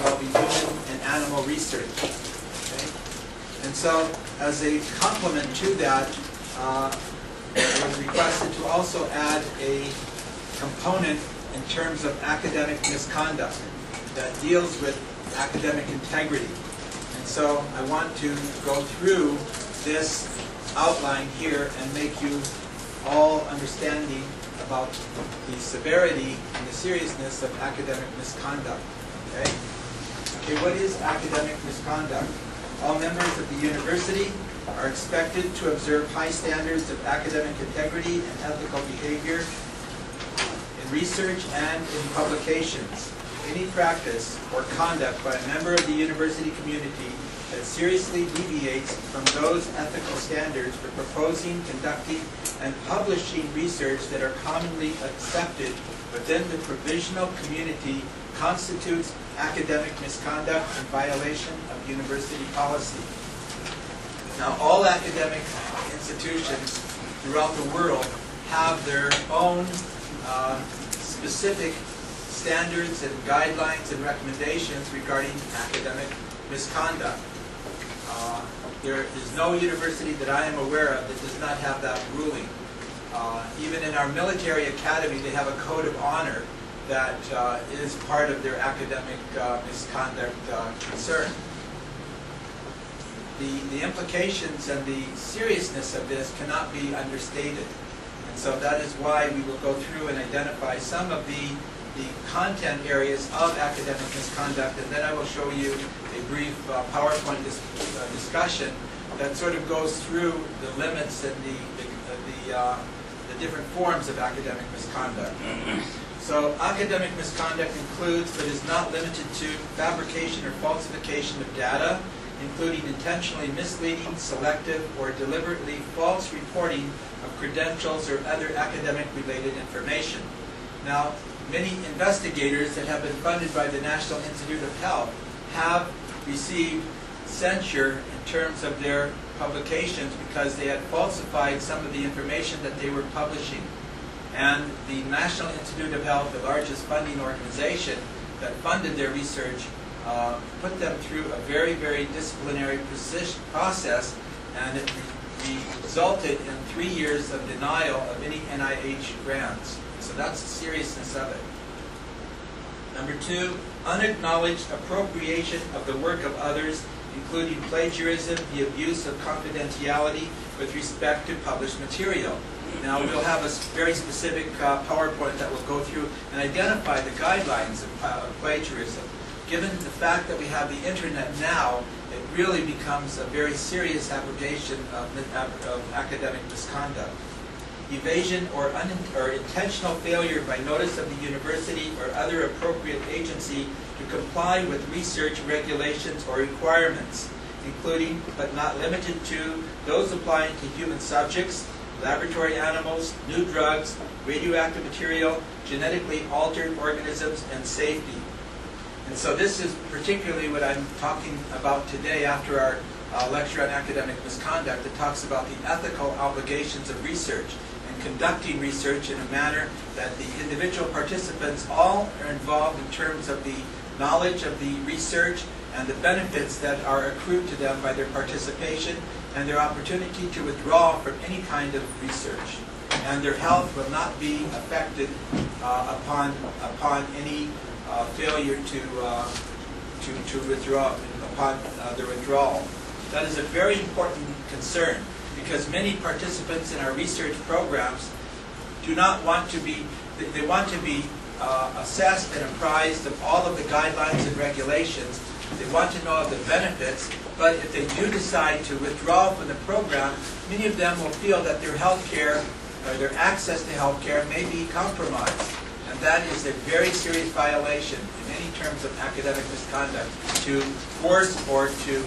involving human and animal research. Okay? And so, as a complement to that, it was requested to also add a component in terms of academic misconduct that deals with academic integrity. And so I want to go through this outline here and make you all understanding about the severity and the seriousness of academic misconduct. Okay? Okay, what is academic misconduct? All members of the university are expected to observe high standards of academic integrity and ethical behavior in research and in publications. Any practice or conduct by a member of the university community that seriously deviates from those ethical standards for proposing, conducting, and publishing research that are commonly accepted within the provisional community constitutes academic misconduct in violation of university policy. Now, all academic institutions throughout the world have their own specific standards and guidelines and recommendations regarding academic misconduct. There is no university that I am aware of that does not have that ruling. Even in our military academy, they have a code of honor that is part of their academic misconduct concern. The implications and the seriousness of this cannot be understated. And so that is why we will go through and identify some of the content areas of academic misconduct, and then I will show you a brief PowerPoint discussion that sort of goes through the limits and the different forms of academic misconduct. So academic misconduct includes, but is not limited to, fabrication or falsification of data, including intentionally misleading, selective, or deliberately false reporting of credentials or other academic-related information. Now, many investigators that have been funded by the National Institute of Health have received censure in terms of their publications because they had falsified some of the information that they were publishing. And the National Institute of Health, the largest funding organization that funded their research, put them through a very, very disciplinary process, and it resulted in 3 years of denial of any NIH grants. So that's the seriousness of it. Number 2, unacknowledged appropriation of the work of others, including plagiarism, the abuse of confidentiality with respect to published material. Now, we'll have a very specific PowerPoint that will go through and identify the guidelines of plagiarism. Given the fact that we have the internet now, it really becomes a very serious application of academic misconduct. Evasion or intentional failure by notice of the university or other appropriate agency to comply with research regulations or requirements, including but not limited to those applying to human subjects, laboratory animals, new drugs, radioactive material, genetically altered organisms, and safety. And so this is particularly what I'm talking about today after our lecture on academic misconduct. It talks about the ethical obligations of research and conducting research in a manner that the individual participants all are involved in terms of the knowledge of the research and the benefits that are accrued to them by their participation and their opportunity to withdraw from any kind of research. And their health will not be affected upon any failure to withdraw, upon their withdrawal. That is a very important concern because many participants in our research programs do not want to be, they want to be assessed and apprised of all of the guidelines and regulations. They want to know of the benefits, but if they do decide to withdraw from the program, many of them will feel that their health care or their access to health care may be compromised. And that is a very serious violation in any terms of academic misconduct, to force or to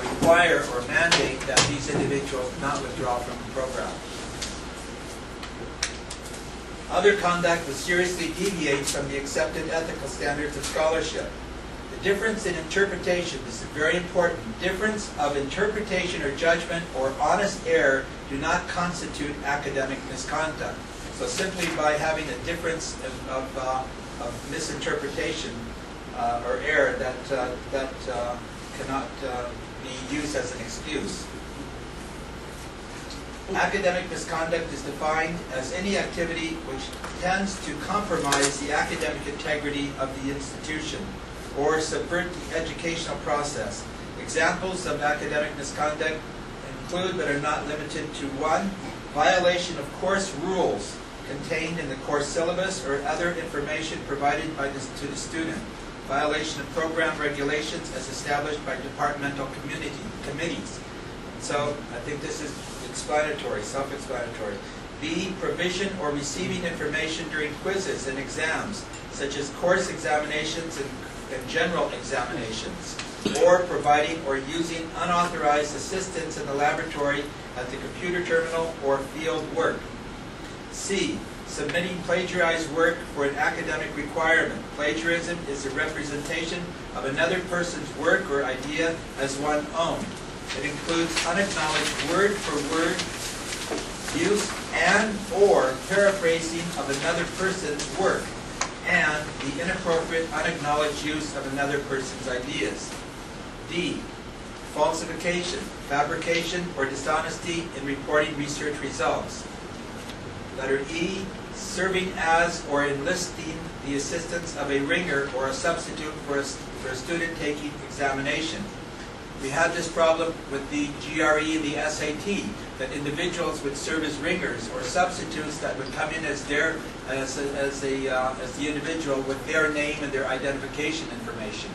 require or mandate that these individuals not withdraw from the program. Other conduct that seriously deviates from the accepted ethical standards of scholarship. The difference in interpretation, this is very important, difference of interpretation or judgment or honest error do not constitute academic misconduct. So simply by having a difference of misinterpretation or error that cannot be used as an excuse. Academic misconduct is defined as any activity which tends to compromise the academic integrity of the institution or subvert the educational process. Examples of academic misconduct include, but are not limited to: 1, violation of course rules contained in the course syllabus or other information provided to the student; violation of program regulations as established by departmental committees. So I think this is explanatory, self-explanatory. B, provision or receiving information during quizzes and exams, such as course examinations and general examinations, or providing or using unauthorized assistance in the laboratory, at the computer terminal, or field work. C, submitting plagiarized work for an academic requirement. Plagiarism is a representation of another person's work or idea as one own. It includes unacknowledged word-for-word use and/or paraphrasing of another person's work, and the inappropriate, unacknowledged use of another person's ideas. D, falsification, fabrication, or dishonesty in reporting research results. Letter E, serving as or enlisting the assistance of a ringer or a substitute for a student taking examination. We had this problem with the GRE and the SAT, that individuals would serve as ringers or substitutes that would come in as the individual with their name and their identification information.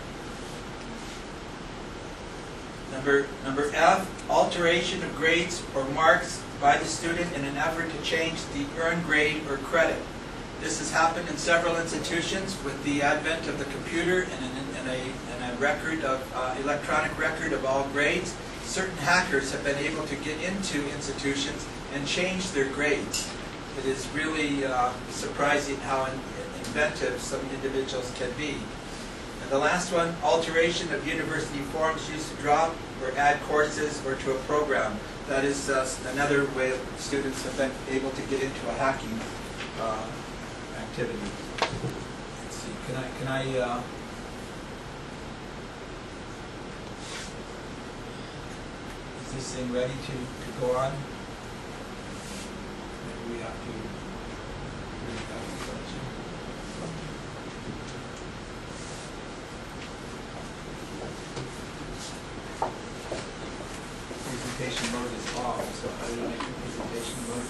Number F, alteration of grades or marks by the student in an effort to change the earned grade or credit. This has happened in several institutions with the advent of the computer and a record of electronic record of all grades. Certain hackers have been able to get into institutions and change their grades. It is really surprising how inventive some individuals can be. And the last one, alteration of university forms used to drop or add courses or to a program. That is another way students have been able to get into a hacking activity. Let's see, can I is this thing ready to go on? Maybe we have to presentation mode is off, so how do you make the presentation mode?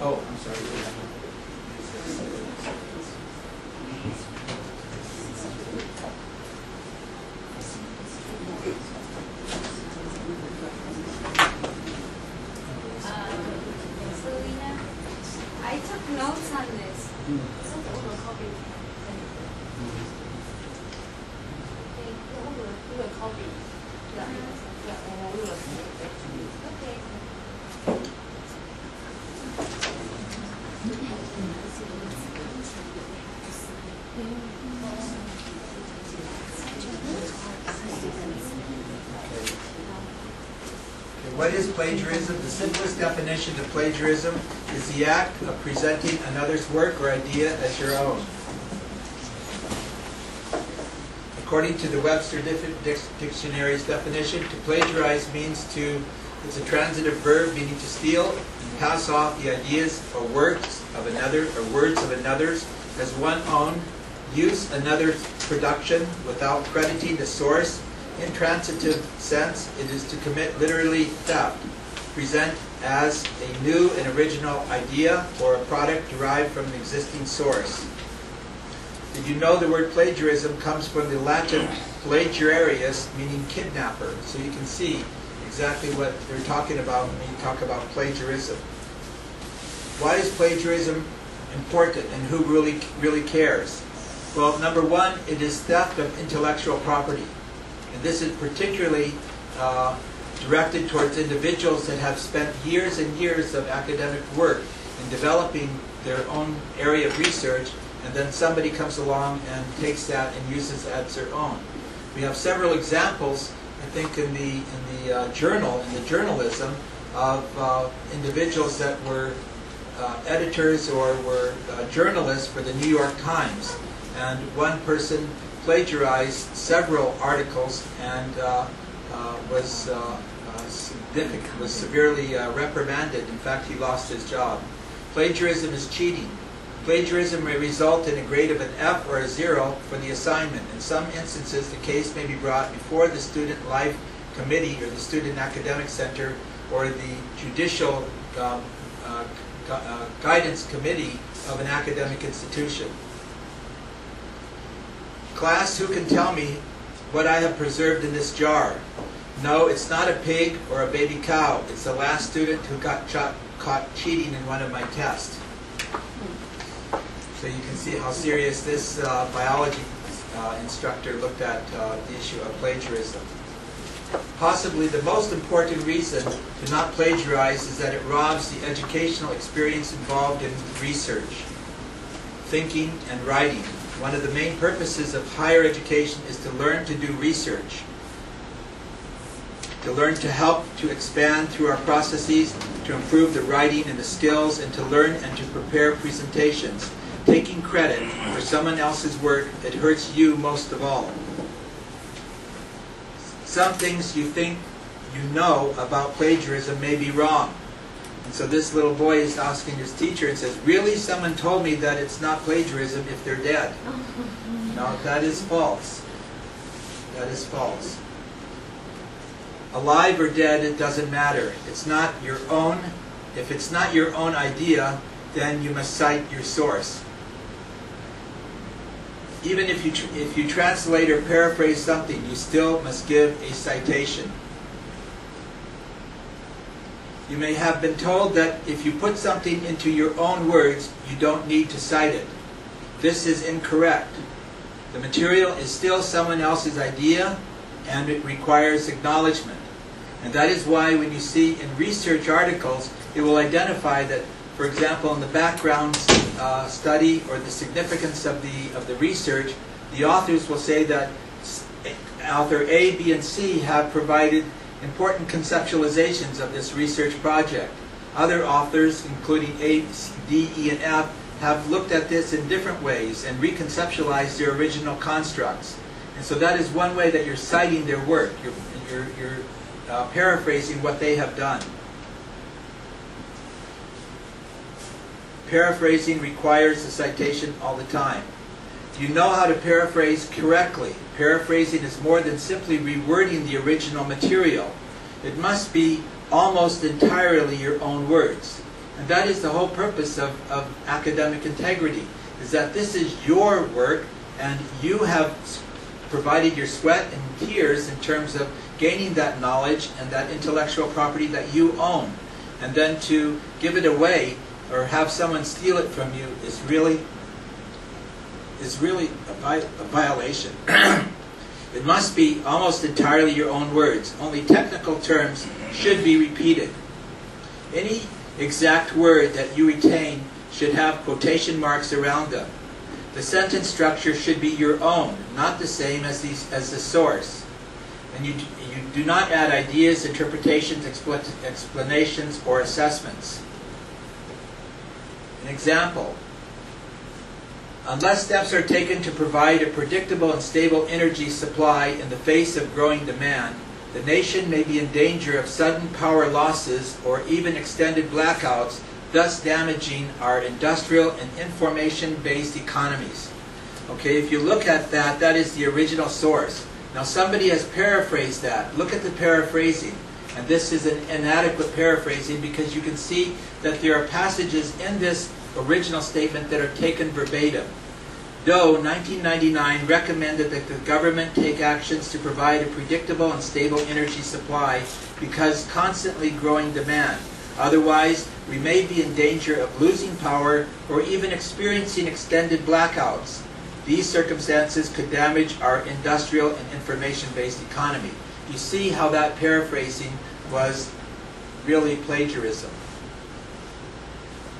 Oh, I'm sorry. I took notes on this. What is plagiarism? The simplest definition of plagiarism is the act of presenting another's work or idea as your own. According to the Webster Dictionary's definition, to plagiarize means it's a transitive verb meaning to steal and pass off the ideas or works of another or words of another's as one own, use another's production without crediting the source. In transitive sense, it is to commit literally theft, present as a new and original idea or a product derived from an existing source. Did you know the word plagiarism comes from the Latin plagiarius, meaning kidnapper? So you can see exactly what they're talking about when you talk about plagiarism. Why is plagiarism important and who really cares? Well, number one, it is theft of intellectual property. And this is particularly directed towards individuals that have spent years and years of academic work in developing their own area of research, and then somebody comes along and takes that and uses it as their own. We have several examples, I think, in the journalism of individuals that were editors or were journalists for the New York Times. and one person plagiarized several articles and was severely reprimanded. In fact, he lost his job. Plagiarism is cheating. Plagiarism may result in a grade of an F or a 0 for the assignment. In some instances, the case may be brought before the Student Life Committee or the Student Academic Center or the Judicial Guidance Committee of an academic institution. Class, who can tell me what I have preserved in this jar? No, it's not a pig or a baby cow. It's the last student who got caught cheating in one of my tests. So you can see how serious this biology instructor looked at the issue of plagiarism. Possibly the most important reason to not plagiarize is that it robs the educational experience involved in research, thinking, and writing. One of the main purposes of higher education is to learn to do research, to learn to help to expand through our processes, to improve the writing and the skills, and to learn and to prepare presentations. Taking credit for someone else's work, it hurts you most of all. Some things you think you know about plagiarism may be wrong. And so this little boy is asking his teacher and says, really, someone told me that it's not plagiarism if they're dead. No, that is false. That is false. Alive or dead, it doesn't matter. It's not your own. If it's not your own idea, then you must cite your source. Even if you translate or paraphrase something, you still must give a citation. You may have been told that if you put something into your own words, you don't need to cite it. This is incorrect. The material is still someone else's idea, and it requires acknowledgement. And that is why when you see in research articles, it will identify that, for example, in the background study or the significance of the research, the authors will say that author A, B, and C have provided important conceptualizations of this research project. Other authors, including A, D, E, and F, have looked at this in different ways and reconceptualized their original constructs. And so that is one way that you're citing their work. You're paraphrasing what they have done. Paraphrasing requires a citation all the time. You know how to paraphrase correctly. Paraphrasing is more than simply rewording the original material. It must be almost entirely your own words. And that is the whole purpose of academic integrity, is that this is your work and you have provided your sweat and tears in terms of gaining that knowledge and that intellectual property that you own. And then to give it away or have someone steal it from you is really a violation. It must be almost entirely your own words. Only technical terms should be repeated. Any exact word that you retain should have quotation marks around them. The sentence structure should be your own, not the same as the source. And you do not add ideas, interpretations, explanations, or assessments. An example: unless steps are taken to provide a predictable and stable energy supply in the face of growing demand, the nation may be in danger of sudden power losses or even extended blackouts, thus damaging our industrial and information-based economies. Okay, if you look at that, that is the original source. Now somebody has paraphrased that. Look at the paraphrasing. And this is an inadequate paraphrasing because you can see that there are passages in this original statement that are taken verbatim. Doe, 1999, recommended that the government take actions to provide a predictable and stable energy supply because constantly growing demand. Otherwise, we may be in danger of losing power or even experiencing extended blackouts. These circumstances could damage our industrial and information-based economy. You see how that paraphrasing was really plagiarism.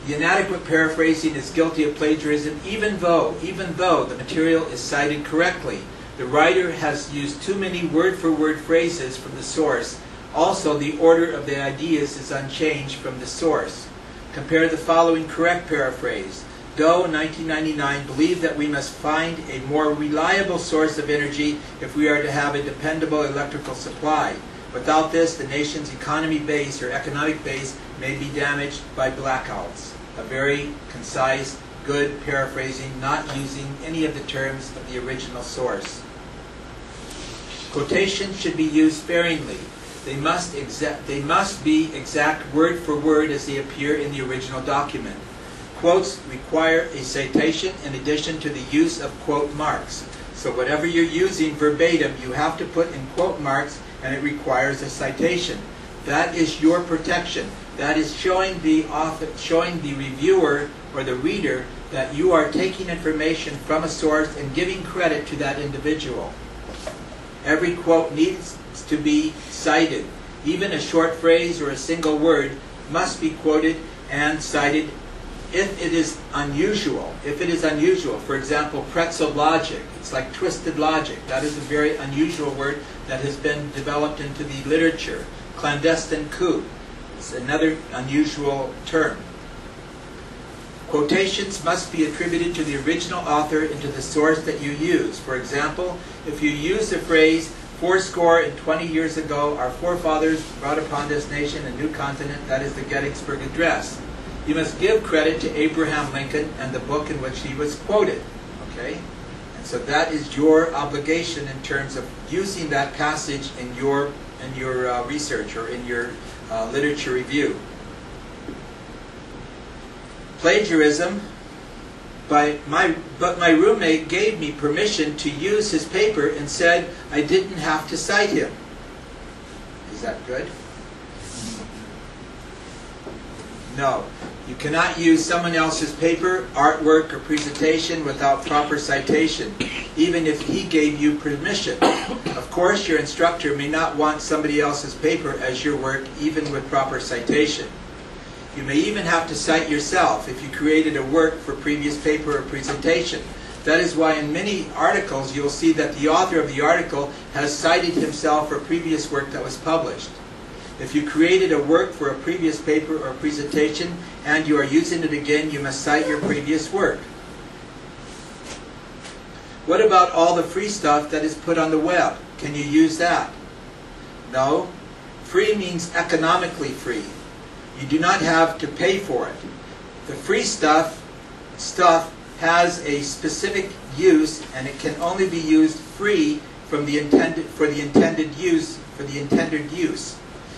The inadequate paraphrasing is guilty of plagiarism even though the material is cited correctly. The writer has used too many word-for-word phrases from the source. Also, the order of the ideas is unchanged from the source. Compare the following correct paraphrase. Doe, 1999, believed that we must find a more reliable source of energy if we are to have a dependable electrical supply. Without this, the nation's economy base or economic base may be damaged by blackouts. A very concise, good paraphrasing, not using any of the terms of the original source. Quotations should be used sparingly. They must be exact word for word as they appear in the original document. Quotes require a citation in addition to the use of quote marks. So whatever you're using verbatim, you have to put in quote marks, and it requires a citation. That is your protection. That is showing the author, showing the reviewer or the reader that you are taking information from a source and giving credit to that individual. Every quote needs to be cited. Even a short phrase or a single word must be quoted and cited if it is unusual. If it is unusual, for example, pretzel logic, it's like twisted logic. That is a very unusual word that has been developed into the literature. Clandestine coup, it's another unusual term. Quotations must be attributed to the original author and to the source that you use. For example, if you use the phrase, 20 years ago, our forefathers brought upon this nation a new continent, that is the Gettysburg Address. You must give credit to Abraham Lincoln and the book in which he was quoted. Okay? And so that is your obligation in terms of using that passage in your research or in your literature review. Plagiarism, but my roommate gave me permission to use his paper and said I didn't have to cite him. Is that good? No. You cannot use someone else's paper, artwork, or presentation without proper citation, even if he gave you permission. Of course, your instructor may not want somebody else's paper as your work, even with proper citation. You may even have to cite yourself if you created a work for previous paper or presentation. That is why in many articles you'll see that the author of the article has cited himself for previous work that was published. If you created a work for a previous paper or presentation and you are using it again, you must cite your previous work. What about all the free stuff that is put on the web? Can you use that? No. Free means economically free. You do not have to pay for it. The free stuff has a specific use, and it can only be used free for the intended use.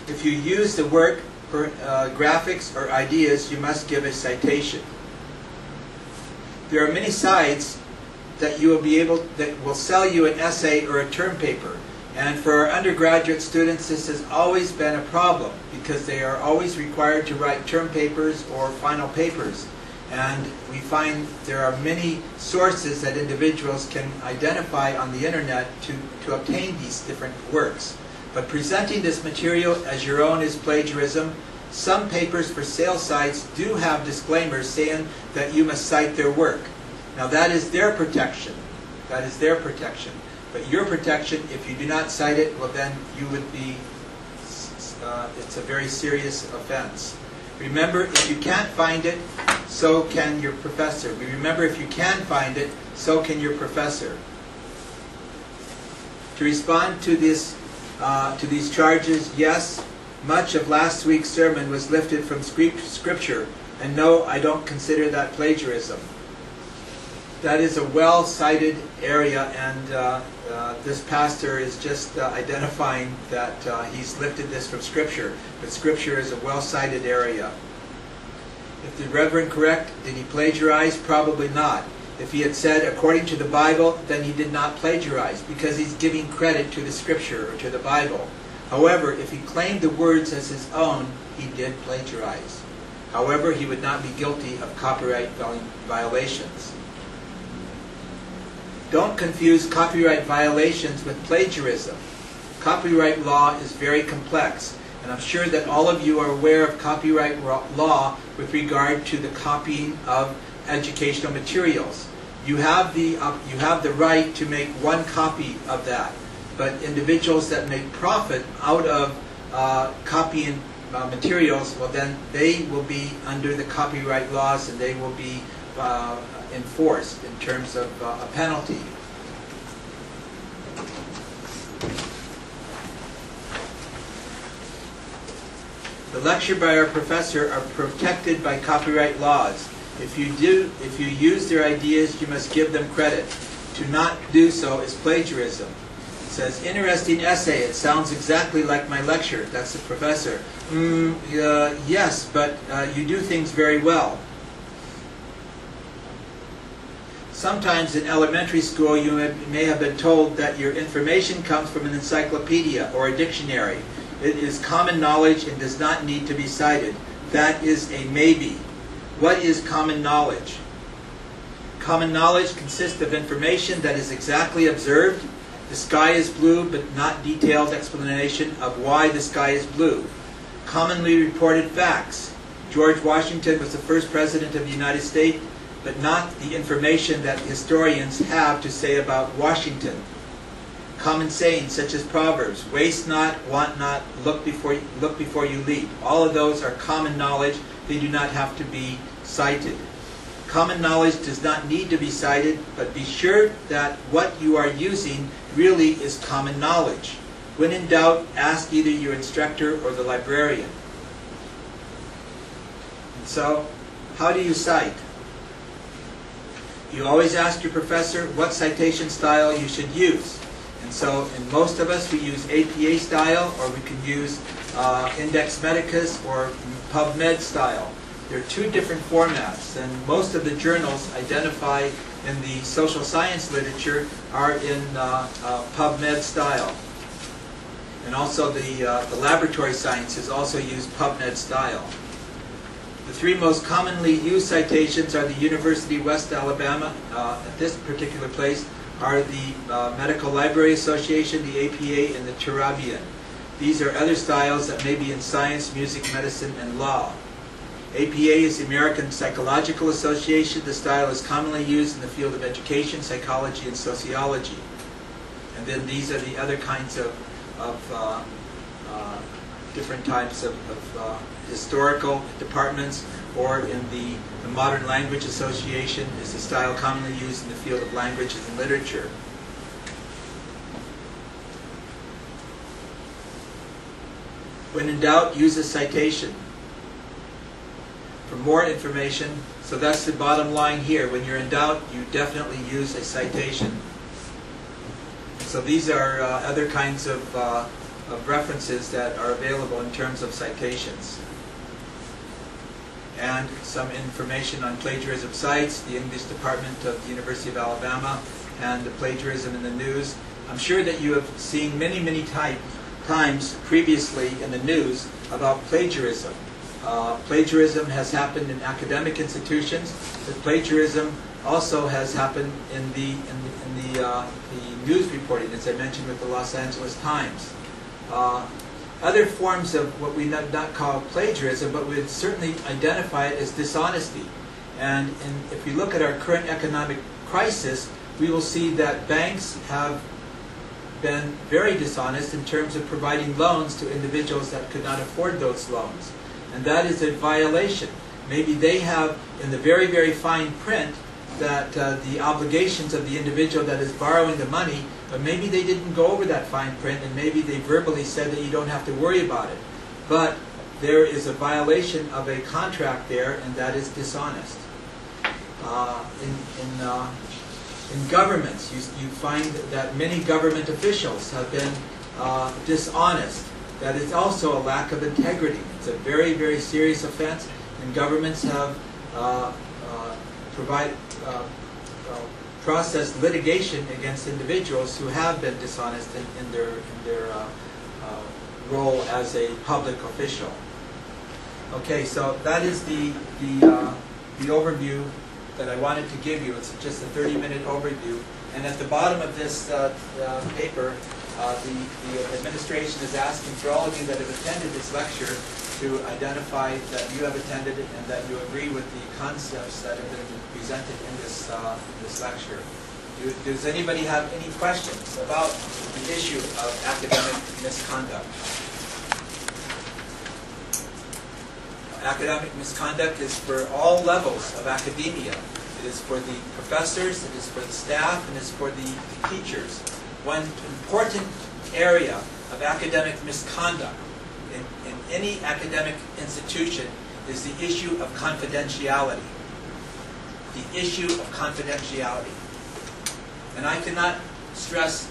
If you use the work for graphics or ideas, you must give a citation. There are many sites that will sell you an essay or a term paper. And for our undergraduate students, this has always been a problem because they are always required to write term papers or final papers. And we find there are many sources that individuals can identify on the internet to obtain these different works. But presenting this material as your own is plagiarism. Some papers for sale sites do have disclaimers saying that you must cite their work. Now that is their protection. That is their protection. But your protection, if you do not cite it, well then you would be, it's a very serious offense. Remember, if you can't find it, so can your professor. Remember, if you can find it, so can your professor. To respond to these charges, yes, much of last week's sermon was lifted from Scripture, and no, I don't consider that plagiarism. That is a well-cited area, and this pastor is just identifying that he's lifted this from Scripture, but Scripture is a well-cited area. If the Reverend correct, did he plagiarize? Probably not. If he had said, according to the Bible, then he did not plagiarize, because he's giving credit to the Scripture or to the Bible. However, if he claimed the words as his own, he did plagiarize. However, he would not be guilty of copyright violations. Don't confuse copyright violations with plagiarism. Copyright law is very complex, and I'm sure that all of you are aware of copyright law with regard to the copying of educational materials. You have the right to make one copy of that, but individuals that make profit out of copying materials, well then they will be under the copyright laws, and they will be enforced in terms of a penalty. The lecture by our professor are protected by copyright laws. If you use their ideas, you must give them credit. To not do so is plagiarism. It says, interesting essay. It sounds exactly like my lecture. That's the professor. Yes, but you do things very well. Sometimes in elementary school you may have been told that your information comes from an encyclopedia or a dictionary. It is common knowledge and does not need to be cited. That is a maybe. What is common knowledge? Common knowledge consists of information that is exactly observed. The sky is blue, but not detailed explanation of why the sky is blue. Commonly reported facts. George Washington was the first president of the United States, but not the information that historians have to say about Washington. Common sayings such as proverbs, waste not, want not, look before you leap. All of those are common knowledge. They do not have to be cited. Common knowledge does not need to be cited, but be sure that what you are using really is common knowledge. When in doubt, ask either your instructor or the librarian. And so, how do you cite? You always ask your professor what citation style you should use. And so, in most of us, we use APA style, or we can use Index Medicus or PubMed style. There are two different formats, and most of the journals identified in the social science literature are in PubMed style. And also the laboratory sciences also use PubMed style. The three most commonly used citations are the University of West Alabama, at this particular place, are the Medical Library Association, the APA, and the Turabian. These are other styles that may be in science, music, medicine, and law. APA is the American Psychological Association. The style is commonly used in the field of education, psychology, and sociology. And then these are the other kinds of different types of historical departments, or in the Modern Language Association is the style commonly used in the field of languages and literature. When in doubt, use a citation. For more information, so that's the bottom line here. When you're in doubt, you definitely use a citation. So these are other kinds of references that are available in terms of citations. And some information on plagiarism sites, the English department of the University of Alabama, and the plagiarism in the news. I'm sure that you have seen many times previously in the news about plagiarism. Plagiarism has happened in academic institutions, but plagiarism also has happened in the news reporting, as I mentioned with the Los Angeles Times. Other forms of what we not call plagiarism, but we would certainly identify it as dishonesty. And if we look at our current economic crisis, we will see that banks have been very dishonest in terms of providing loans to individuals that could not afford those loans. And that is a violation. Maybe they have in the very fine print that the obligations of the individual that is borrowing the money, but maybe they didn't go over that fine print, and maybe they verbally said that you don't have to worry about it. But there is a violation of a contract there, and that is dishonest. In governments, you find that many government officials have been dishonest. That is also a lack of integrity. It's a very serious offense, and governments have processed litigation against individuals who have been dishonest in their role as a public official. Okay, so that is the overview that I wanted to give you. It's just a 30-minute overview. And at the bottom of this paper, the administration is asking for all of you that have attended this lecture to identify that you have attended it and that you agree with the concepts that have been presented in this lecture. Does anybody have any questions about the issue of academic misconduct? Academic misconduct is for all levels of academia. is for the professors, it is for the staff, and it is for the teachers. One important area of academic misconduct in any academic institution is the issue of confidentiality. The issue of confidentiality. And I cannot stress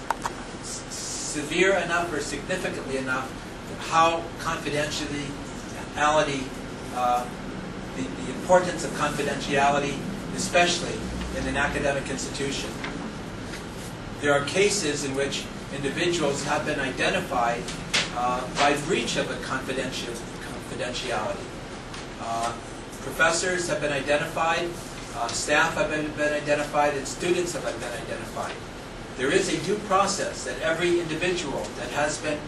severe enough or significantly enough how confidentiality, the importance of confidentiality, especially in an academic institution. There are cases in which individuals have been identified by breach of a confidentiality. Professors have been identified, staff have been identified, and students have been identified. There is a due process that every individual that has been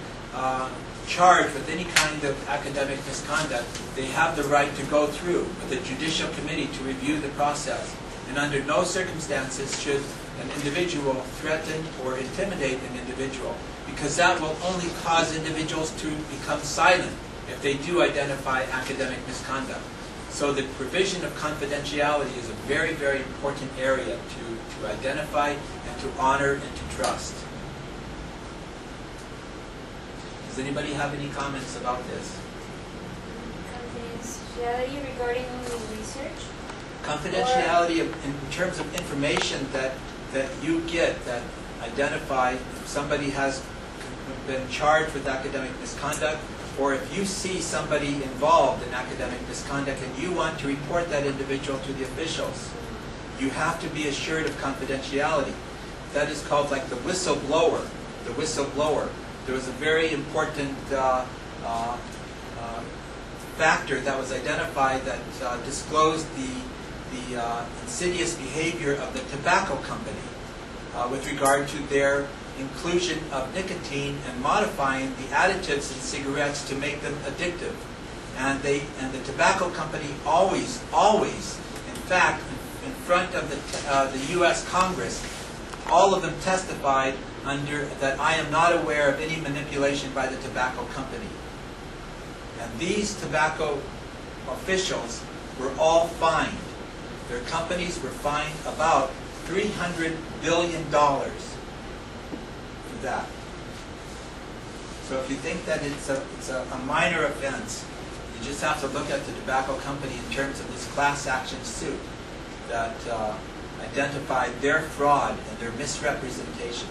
charged with any kind of academic misconduct, they have the right to go through with a judicial committee to review the process. And under no circumstances should an individual threaten or intimidate an individual, because that will only cause individuals to become silent if they do identify academic misconduct. So the provision of confidentiality is a very, very important area to identify and to honor and to trust. Does anybody have any comments about this? Confidentiality regarding research? Confidentiality in terms of information that you get that identify if somebody has been charged with academic misconduct, or if you see somebody involved in academic misconduct and you want to report that individual to the officials, you have to be assured of confidentiality. That is called like the whistleblower. The whistleblower. There was a very important factor that was identified that disclosed the insidious behavior of the tobacco company with regard to their inclusion of nicotine and modifying the additives in cigarettes to make them addictive. And the tobacco company always, in fact, in front of the U.S. Congress, all of them testified that I am not aware of any manipulation by the tobacco company. And these tobacco officials were all fined. Their companies were fined about $300 billion for that. So if you think that it's a minor offense, you just have to look at the tobacco company in terms of this class action suit that identified their fraud and their misrepresentation.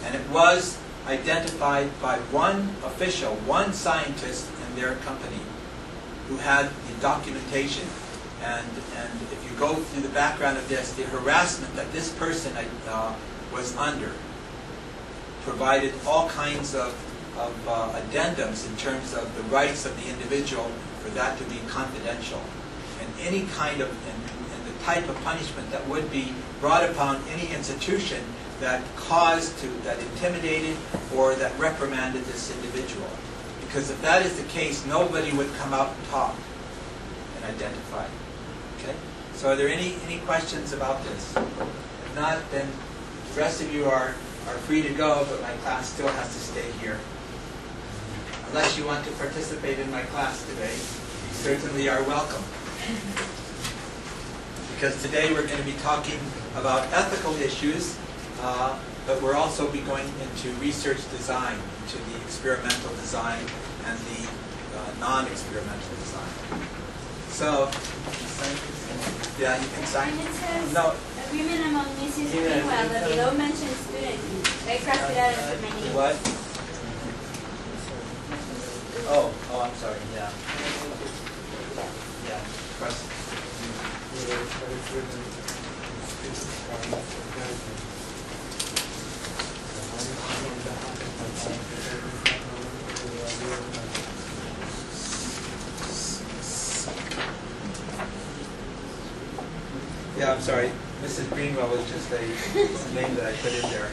And it was identified by one official, one scientist in their company who had the documentation. And if you go through the background of this, the harassment that this person was under provided all kinds of addendums in terms of the rights of the individual for that to be confidential. And any kind of, and the type of punishment that would be brought upon any institution that that intimidated or that reprimanded this individual. Because if that is the case, nobody would come out and talk and identify. Okay? So are there any questions about this? If not, then the rest of you are free to go, but my class still has to stay here. Unless you want to participate in my class today, you certainly are welcome. Because today we're going to be talking about ethical issues, but we'll also be going into research design, into the experimental design and the non-experimental design. So, yeah, you can sign. And it says No. agreement among Mrs. Greenwell, but they don't mention student. I crossed it out after my name. What? Oh, I'm sorry. Yeah. Yeah. Question. Yeah, I'm sorry. Mrs. Greenwell was just a name that I put in there.